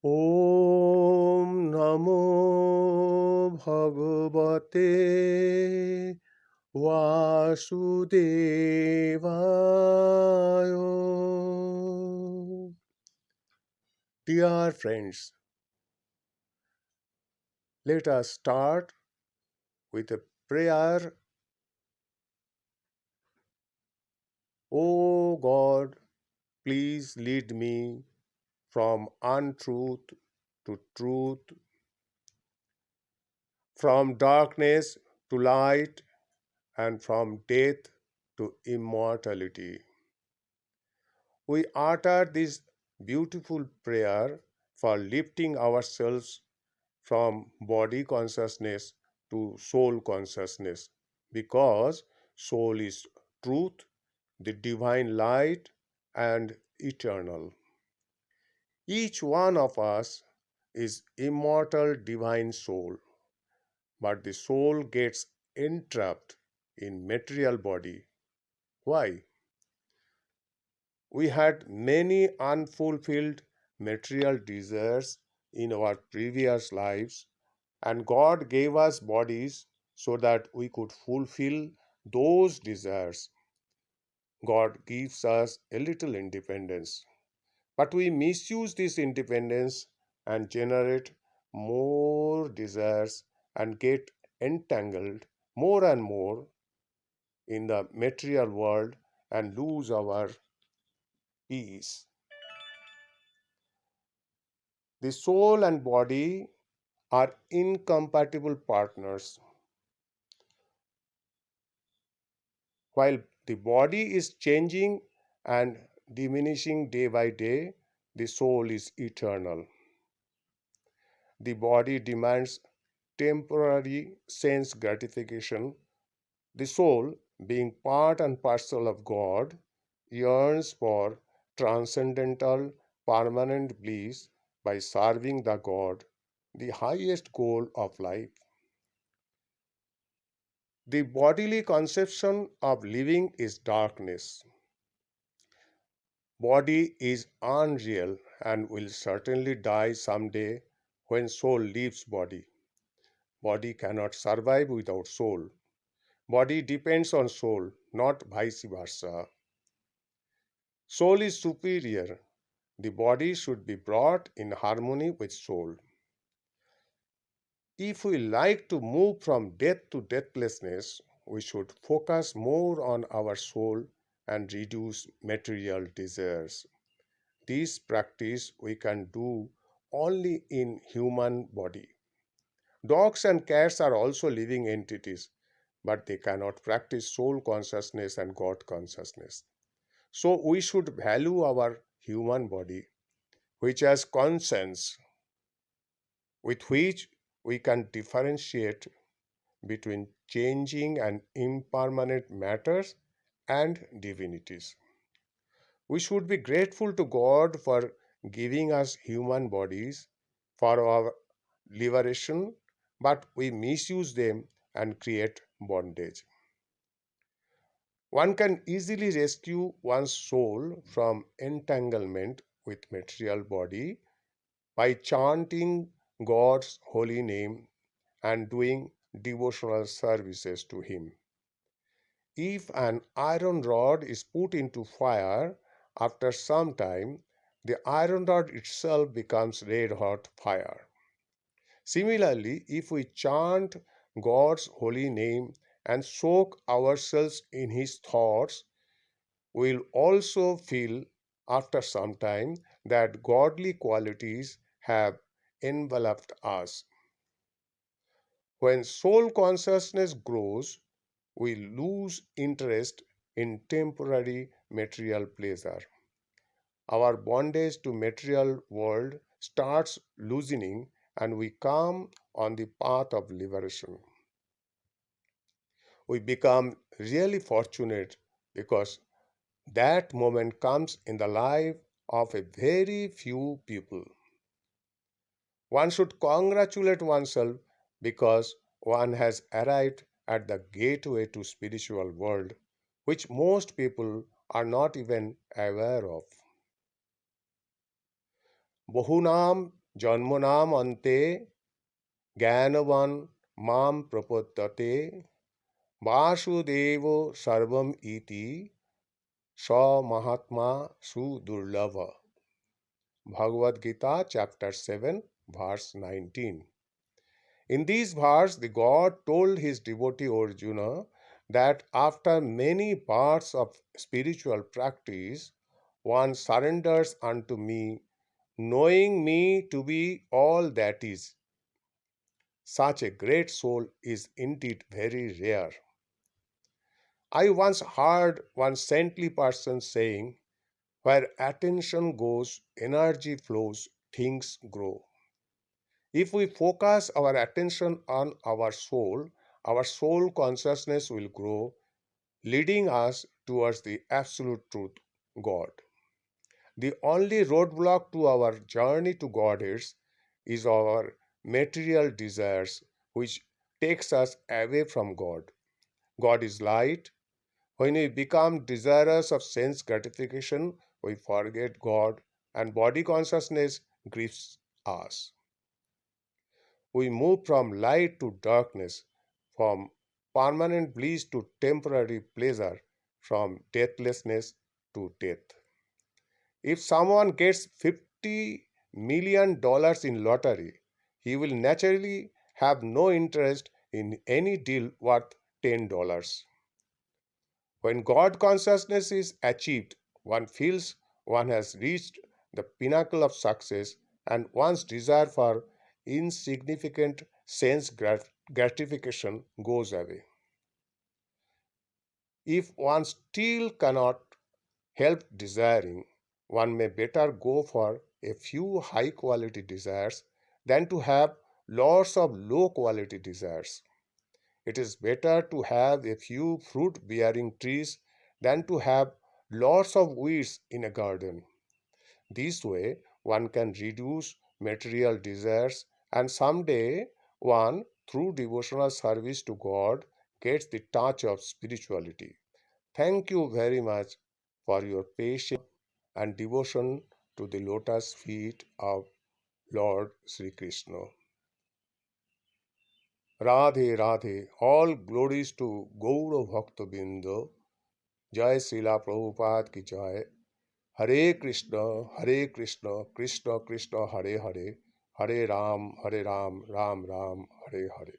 ॐ नमो भगवते वासुदेवाय. Dear friends, let us start with a prayer. O God, please lead me from untruth to truth, from darkness to light, and from death to immortality. We utter this beautiful prayer for lifting ourselves from body consciousness to soul consciousness, because soul is truth, the divine light, and eternal. Each one of us is immortal divine soul, but the soul gets entrapped in material body. Why? We had many unfulfilled material desires in our previous lives, and God gave us bodies so that we could fulfill those desires. God gives us a little independence, but we misuse this independence and generate more desires and get entangled more and more in the material world and lose our peace. The soul and body are incompatible partners. While the body is changing and diminishing day by day, the soul is eternal. The body demands temporary sense gratification. The soul, being part and parcel of God, yearns for transcendental, permanent bliss by serving the God, the highest goal of life. The bodily conception of living is darkness. Body is unreal and will certainly die someday when soul leaves body. Body cannot survive without soul. Body depends on soul, not vice versa. Soul is superior. The body should be brought in harmony with soul. If we like to move from death to deathlessness, we should focus more on our soul and reduce material desires. This practice we can do only in human body. Dogs and cats are also living entities, but they cannot practice soul consciousness and God consciousness. So we should value our human body, which has conscience, with which we can differentiate between changing and impermanent matters and divinities. We should be grateful to God for giving us human bodies for our liberation, but we misuse them and create bondage. One can easily rescue one's soul from entanglement with material body by chanting God's holy name and doing devotional services to Him. If an iron rod is put into fire, after some time, the iron rod itself becomes red hot fire. Similarly, if we chant God's holy name and soak ourselves in His thoughts, we'll also feel after some time that godly qualities have enveloped us. When soul consciousness grows, we lose interest in temporary material pleasure. Our bondage to material world starts loosening and we come on the path of liberation. We become really fortunate because that moment comes in the life of a very few people. One should congratulate oneself because one has arrived at the gateway to spiritual world, which most people are not even aware of. Bahunam জন্মনাম অন্তে জ্ঞানবান মাম প্রপদ্যতে বাসুদেব সর্বম ইতি স Mahatma সুদুর্লভ. Bhagavad Gita, chapter 7, verse 19. In this verse, the God told his devotee Arjuna that after many parts of spiritual practice, one surrenders unto me, knowing me to be all that is. Such a great soul is indeed very rare. I once heard one saintly person saying, where attention goes, energy flows, things grow. If we focus our attention on our soul consciousness will grow, leading us towards the absolute truth, God. The only roadblock to our journey to God is our material desires, which takes us away from God. God is light. When we become desirous of sense gratification, we forget God, and body consciousness grips us. We move from light to darkness, from permanent bliss to temporary pleasure, from deathlessness to death. If someone gets $50 million in lottery, he will naturally have no interest in any deal worth $10. When God consciousness is achieved, one feels one has reached the pinnacle of success and one's desire for insignificant sense gratification goes away. If one still cannot help desiring, one may better go for a few high quality desires than to have lots of low quality desires. It is better to have a few fruit bearing trees than to have lots of weeds in a garden. This way, one can reduce material desires, and someday, one, through devotional service to God, gets the touch of spirituality. Thank you very much for your patience and devotion to the lotus feet of Lord Sri Krishna. Radhe Radhe, all glories to Gaura Bhakta Bindu. Jai Srila Prabhupada ki jai. Hare Krishna, Krishna Krishna, Hare Hare, Hare Ram, Ram Ram, Hare Hare.